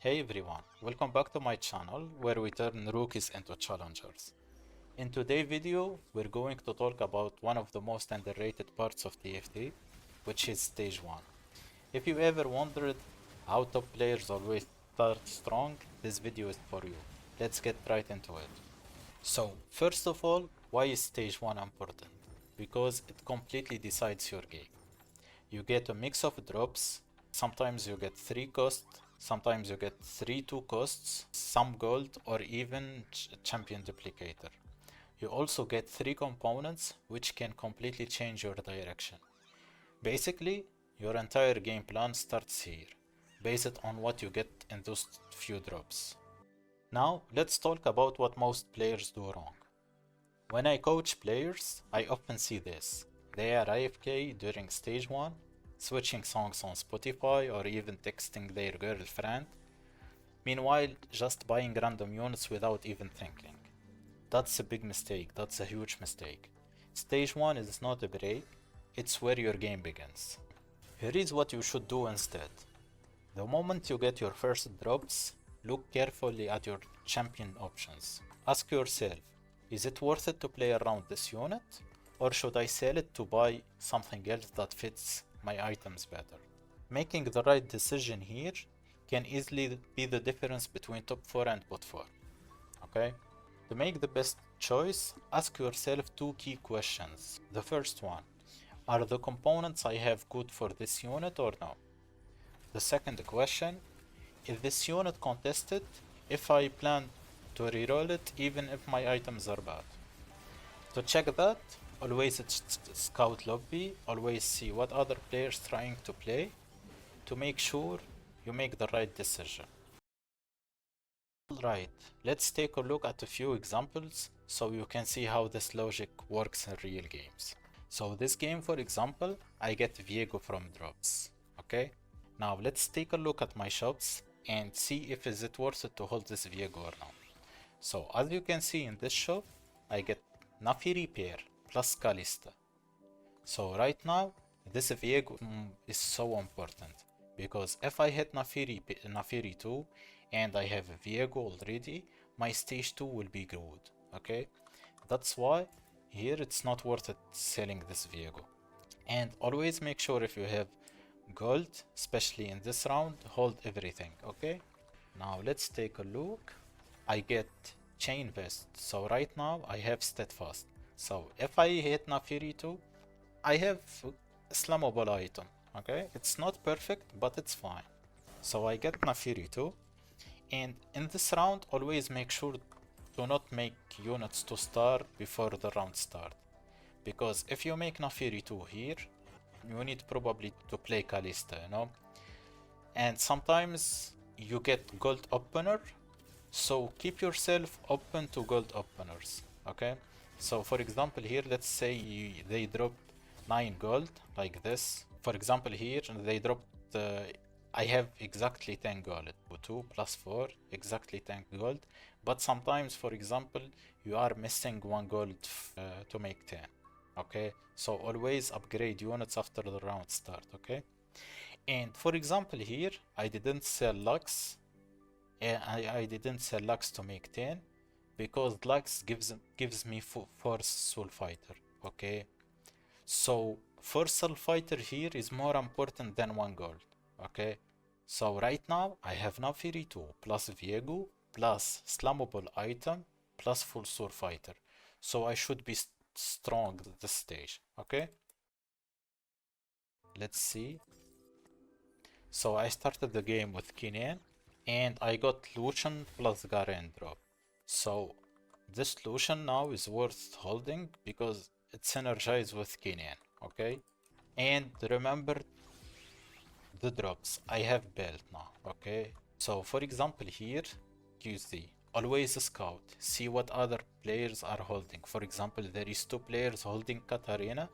Hey everyone, welcome back to my channel where we turn rookies into challengers. In today's video, we're going to talk about one of the most underrated parts of TFT, which is Stage 1. If you ever wondered how top players always start strong, this video is for you. Let's get right into it. So, first of all, why is Stage 1 important? Because it completely decides your game. You get a mix of drops. Sometimes you get 3 costs, sometimes you get 3 2 costs, some gold, or even champion duplicator. You also get 3 components which can completely change your direction. Basically, your entire game plan starts here, based on what you get in those few drops. Now, let's talk about what most players do wrong. When I coach players, I often see this. They are AFK during stage 1, switching songs on Spotify or even texting their girlfriend, meanwhile just buying random units without even thinking. That's a big mistake, that's a huge mistake. Stage 1 is not a break, it's where your game begins. Here is what you should do instead. The moment you get your first drops, look carefully at your champion options. Ask yourself, is it worth it to play around this unit? Or should I sell it to buy something else that fits my items better? Making the right decision here can easily be the difference between top 4 and bot 4. Okay? To make the best choice, ask yourself two key questions. The first one, are the components I have good for this unit or no? The second question, is this unit contested if I plan to reroll it even if my items are bad? To check that, always scout lobby, always see what other players trying to play to make sure you make the right decision. Alright, let's take a look at a few examples so you can see how this logic works in real games. So this game, for example, I get Viego from drops, okay? Now let's take a look at my shops and see if is it worth it to hold this Viego or not. So as you can see in this shop, I get Nafi Repair plus Kalista. So right now, this Viego is so important because if I hit Nafiri 2 and I have Viego already, my stage 2 will be good, okay? That's why here it's not worth it selling this Viego. And always make sure if you have gold, especially in this round, hold everything, okay? Now let's take a look. I get Chain Vest, so right now I have Steadfast. So if I hit Nafiri 2, I have a slammable item, okay? It's not perfect, but it's fine. So I get Nafiri 2, and in this round always make sure to not make units to star before the round start. Because if you make Nafiri 2 here, you need probably to play Kalista, you know? And sometimes you get gold opener, so keep yourself open to gold openers, okay? So for example here, let's say they drop 9 gold like this. For example here, they dropped, I have exactly 10 gold, 2 plus 4, exactly 10 gold. But sometimes, for example, you are missing 1 gold to make 10, okay? So always upgrade units after the round start, okay? And for example here, I didn't sell Lux. I didn't sell Lux to make 10 because Lux gives me Force Soul Fighter, okay? So Force Soul Fighter here is more important than 1 gold, okay? So right now I have Nafiri 2 plus Viego plus slammable item plus full Soul Fighter. So I should be strong at this stage, okay? Let's see. So I started the game with Kinan and I got Lucian plus Garen drop. So this Lucian now is worth holding because it's synergized with Kinan, okay? And remember the drops. I have belt now, okay? So for example here, QC, always scout, see what other players are holding. For example, there is 2 players holding Katarina,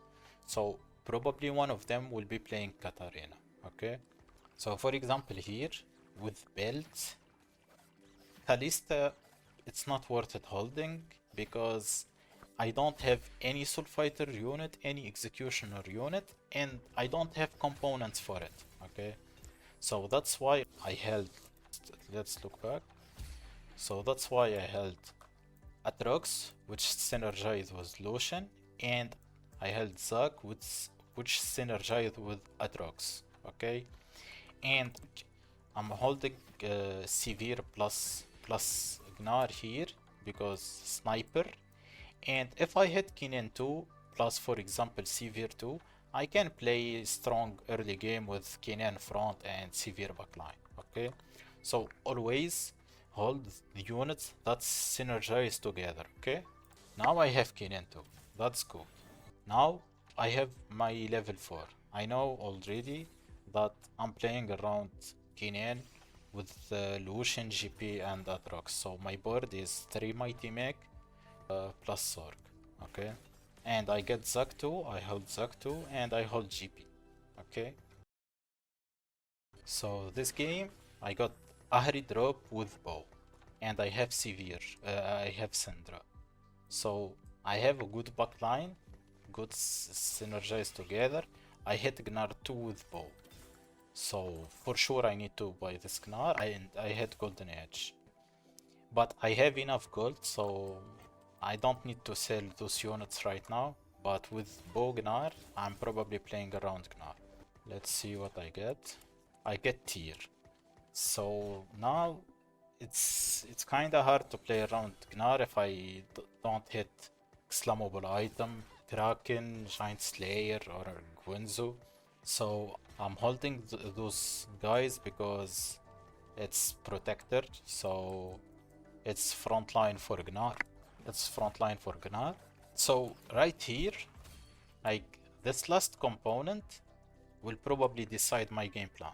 so probably one of them will be playing Katarina, okay? So for example here, with belts, Kalista, it's not worth it holding because I don't have any Soul Fighter unit, any Executioner unit, and I don't have components for it, okay? So that's why I held let's look back. So that's why I held Atrox, which synergized with Lucian, and I held Zac, which synergized with Atrox. Okay, and I'm holding Severe plus Gnar here because Sniper, and if I hit Kennen 2 plus, for example, Severe 2, I can play strong early game with Kennen front and Severe backline. Okay, so always hold the units that synergize together. Okay, now I have Kennen 2, that's good. Now I have my level 4. I know already that I'm playing around Kennen with Lucian, GP and Atrox. So my board is 3 Mighty Mech plus Sorg. Okay, and I get Zac 2, I hold Zac 2 and I hold GP. Okay, so this game I got Ahri drop with bow and I have Severe, I have Syndra. So I have a good backline, good synergize together. I hit Gnar 2 with bow. So for sure I need to buy this Gnar and I hit Golden Edge. But I have enough gold, so I don't need to sell those units right now. But with bow Gnar, I'm probably playing around Gnar. Let's see what I get. I get tier. So now it's kinda hard to play around Gnar if I don't hit Slammable item, Kraken, Giant Slayer or Gwynzo. So I'm holding those guys because it's protected, so it's frontline for Gnar. It's frontline for Gnar. So right here, like this last component will probably decide my game plan.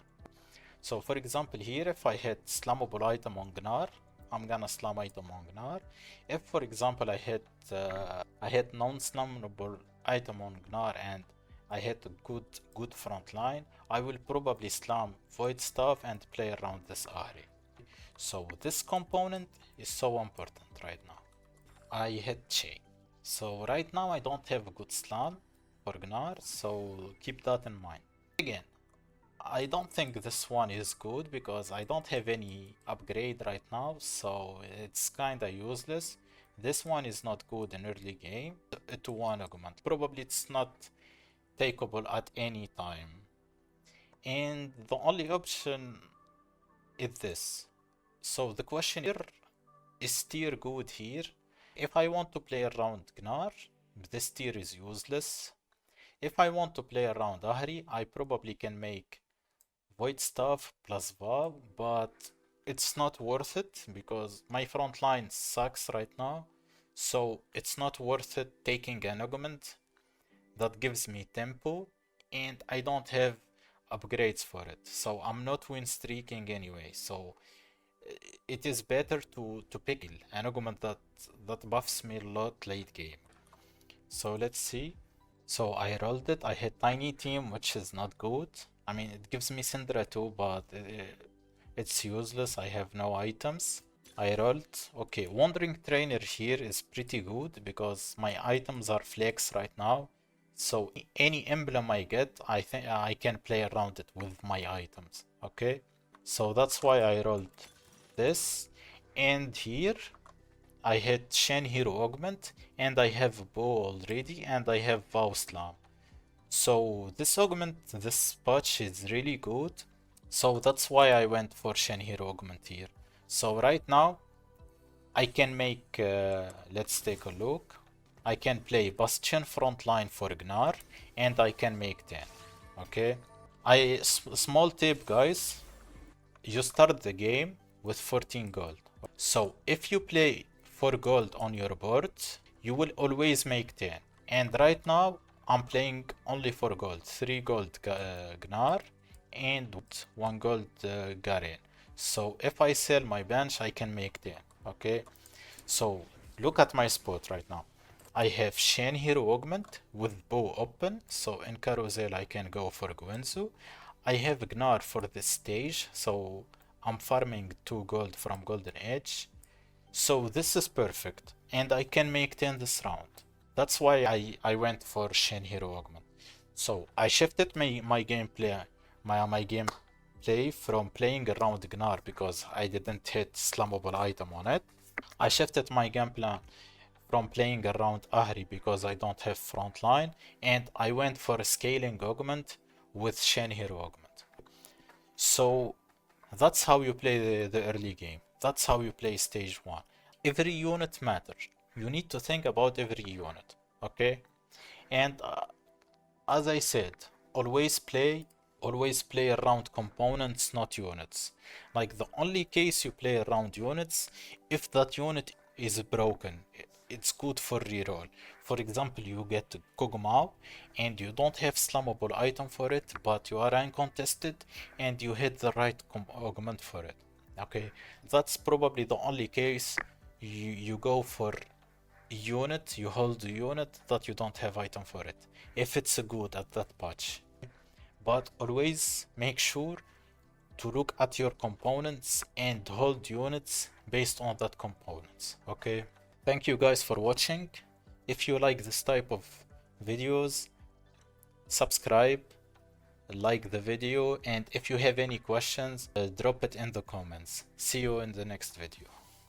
So for example here, if I hit slammable item on Gnar, I'm gonna slam item on Gnar. If for example I hit non-slammable item on Gnar and I hit a good front line, I will probably slam Void Staff and play around this Ahri. So this component is so important right now. I hit Chain. So right now I don't have a good slam for Gnar, so keep that in mind. Again, I don't think this one is good because I don't have any upgrade right now, so it's kinda useless. This one is not good in early game. A 2-1 augment. Probably it's not takeable at any time. And the only option is this. So the question here is tier good here? If I want to play around Gnar, this tier is useless. If I want to play around Ahri, I probably can make Void Staff plus Vav, but it's not worth it because my front line sucks right now. So it's not worth it taking an augment that gives me tempo and I don't have upgrades for it. So I'm not win streaking anyway. So it is better to pick an augment that buffs me a lot late game. So let's see. So I rolled it. I hit Tiny Team, which is not good. I mean, it gives me Syndra too, but it's useless. I have no items. I rolled. Okay, Wandering Trainer here is pretty good because my items are flex right now. So any emblem I get, I think I can play around it with my items. Okay, so that's why I rolled this. And here I hit Shen Hero Augment and I have Bow already and I have Vow Slam. So this augment, this patch is really good. So that's why I went for Shen Hero Augment here. So right now I can make, let's take a look. I can play Bastion frontline for Gnar and I can make 10. Okay. Small tip guys, you start the game with 14 gold. So if you play 4 gold on your board, you will always make 10. And right now I'm playing only 4 gold, 3 gold Gnar and 1 gold Garen. So if I sell my bench, I can make 10. Okay, so look at my spot right now. I have Shen Hero Augment with Bow open, so in Carousel I can go for Gwynzo. I have Gnar for this stage, so I'm farming 2 gold from Golden Edge. So this is perfect, and I can make 10 this round. That's why I went for Shen Hero Augment. So I shifted my gameplay, my game play from playing around Gnar because I didn't hit slammable item on it. I shifted my game plan from playing around Ahri because I don't have frontline, and I went for a scaling augment with Shen Hero augment. So that's how you play the early game. That's how you play stage 1. Every unit matters. You need to think about every unit, okay? And as I said, always play around components, not units. Like the only case you play around units if that unit is broken. It's good for reroll. For example, you get Kog'Maw and you don't have slammable item for it, but you are uncontested and you hit the right augment for it. Okay, that's probably the only case you go for unit, you hold the unit that you don't have item for it, if it's good at that patch. But always make sure to look at your components and hold units based on that components. Okay, thank you guys for watching. If you like this type of videos, subscribe, like the video, and if you have any questions, drop it in the comments. See you in the next video.